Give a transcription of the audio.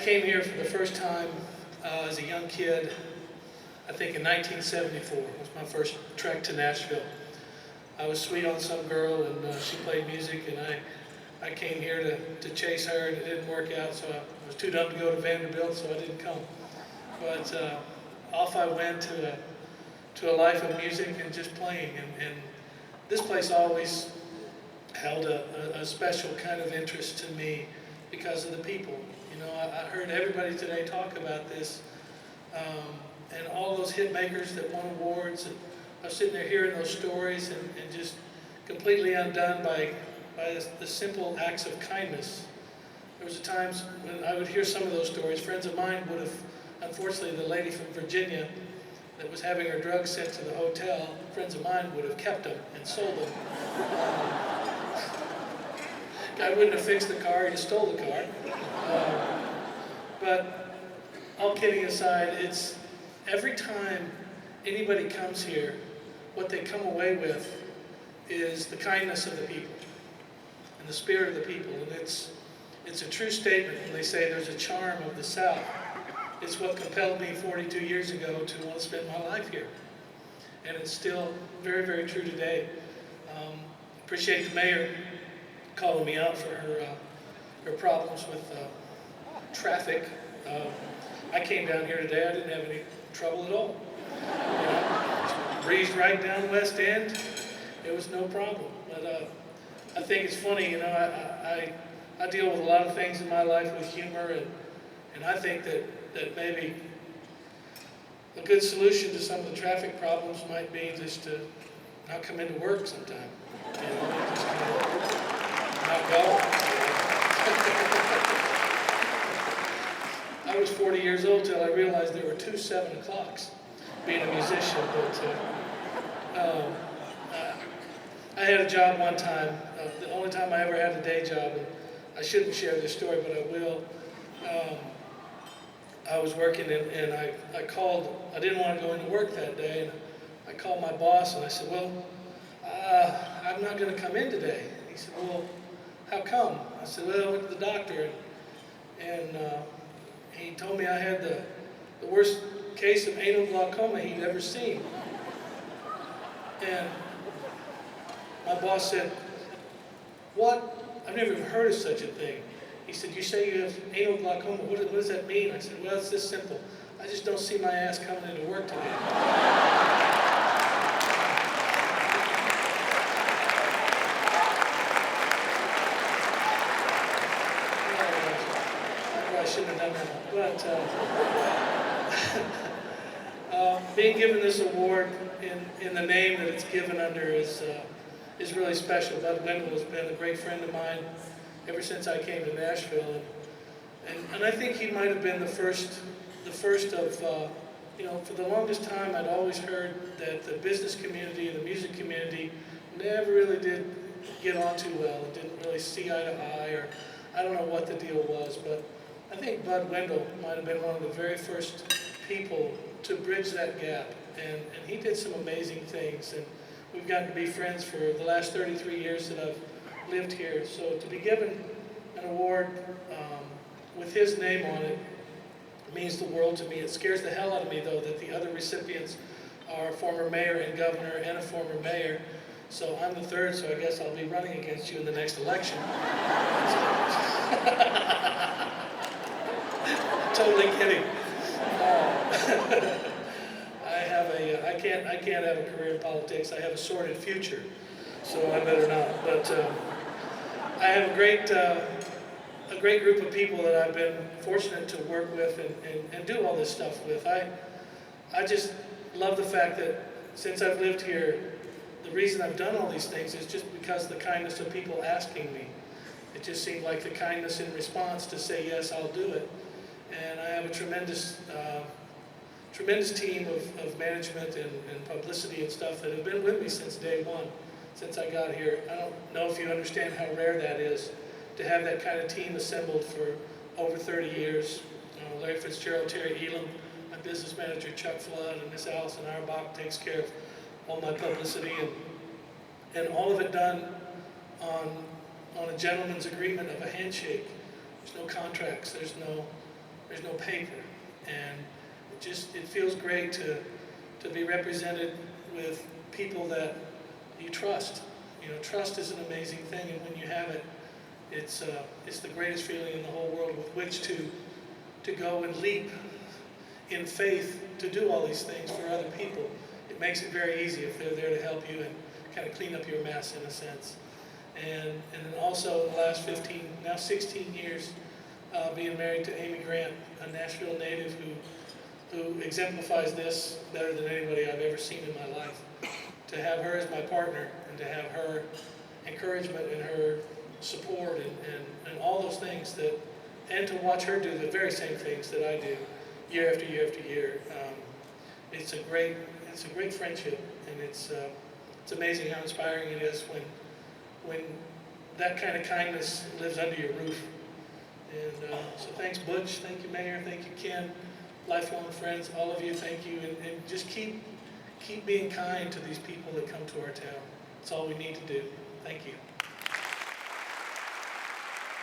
came here for the first time as a young kid, I think in 1974. It was my first trek to Nashville. I was sweet on some girl, and she played music, and I came here to chase her, and it didn't work out, so I was too dumb to go to Vanderbilt, so I didn't come. But off I went to a life of music and just playing, and this place always held a special kind of interest to me because of the people. You know, I heard everybody today talk about this, and all those hit makers that won awards. And I was sitting there hearing those stories and just completely undone by the simple acts of kindness. There was times when I would hear some of those stories. Friends of mine would have, unfortunately, the lady from Virginia that was having her drugs sent to the hotel, friends of mine would have kept them and sold them. Guy wouldn't have fixed the car, he just stole the car. But all kidding aside, it's every time anybody comes here, what they come away with is the kindness of the people and the spirit of the people. And it's a true statement when they say there's a charm of the South. It's what compelled me 42 years ago to want to spend my life here. And it's still very, very true today. Appreciate the mayor calling me out for her problems with traffic. I came down here today, I didn't have any trouble at all. You know, breezed right down West End, it was no problem. But I think it's funny, you know, I deal with a lot of things in my life with humor, and I think that maybe a good solution to some of the traffic problems might be just to not come into work sometime. You know, just kind of not go. I was 40 years old till I realized there were 2 7 o'clocks being a musician. But I had a job one time, the only time I ever had a day job, and I shouldn't share this story, but I will. I was working and I called, I didn't want to go into work that day, and I called my boss and I said, well, I'm not going to come in today. He said, well, how come? I said, well, I went to the doctor, and he told me I had the worst case of anal glaucoma he'd ever seen. And my boss said, what? I've never even heard of such a thing. He said, you say you have anal glaucoma, what does that mean? I said, well, it's this simple. I just don't see my ass coming into work today. I shouldn't have done that. But being given this award in the name that it's given under is really special. Wendell has been a great friend of mine ever since I came to Nashville, and I think he might have been the first of, you know, for the longest time I'd always heard that the business community and the music community never really did get on too well, didn't really see eye to eye, or I don't know what the deal was, but I think Bud Wendell might have been one of the very first people to bridge that gap, and he did some amazing things, and we've gotten to be friends for the last 33 years that I've lived here. So to be given an award with his name on it means the world to me. It scares the hell out of me, though, that the other recipients are a former mayor and governor and a former mayor. So I'm the third, so I guess I'll be running against you in the next election. Totally kidding. I can't have a career in politics. I have a sordid future, so I better not. But I have a great group of people that I've been fortunate to work with and do all this stuff with. I just love the fact that since I've lived here, the reason I've done all these things is just because of the kindness of people asking me. It just seemed like the kindness in response to say, yes, I'll do it. And I have a tremendous team of management and publicity and stuff that have been with me since day one, since I got here. I don't know if you understand how rare that is, to have that kind of team assembled for over 30 years. Larry Fitzgerald, Terry Elam, my business manager Chuck Flood, and Miss Allison Auerbach takes care of all my publicity, and all of it done on a gentleman's agreement of a handshake. There's no contracts, there's no there's no paper. And it feels great to be represented with people that you trust. You know, trust is an amazing thing, and when you have it, it's the greatest feeling in the whole world with which to go and leap in faith to do all these things for other people. It makes it very easy if they're there to help you and kind of clean up your mess in a sense. And then also the last 15, now 16 years, being married to Amy Grant, a Nashville native who exemplifies this better than anybody I've ever seen in my life. To have her as my partner and to have her encouragement and her support and all those things and to watch her do the very same things that I do year after year after year. It's a great friendship, and it's amazing how inspiring it is when that kind of kindness lives under your roof. And so thanks, Butch. Thank you, Mayor. Thank you, Ken. Lifelong friends, all of you, thank you. And just keep being kind to these people that come to our town. That's all we need to do. Thank you.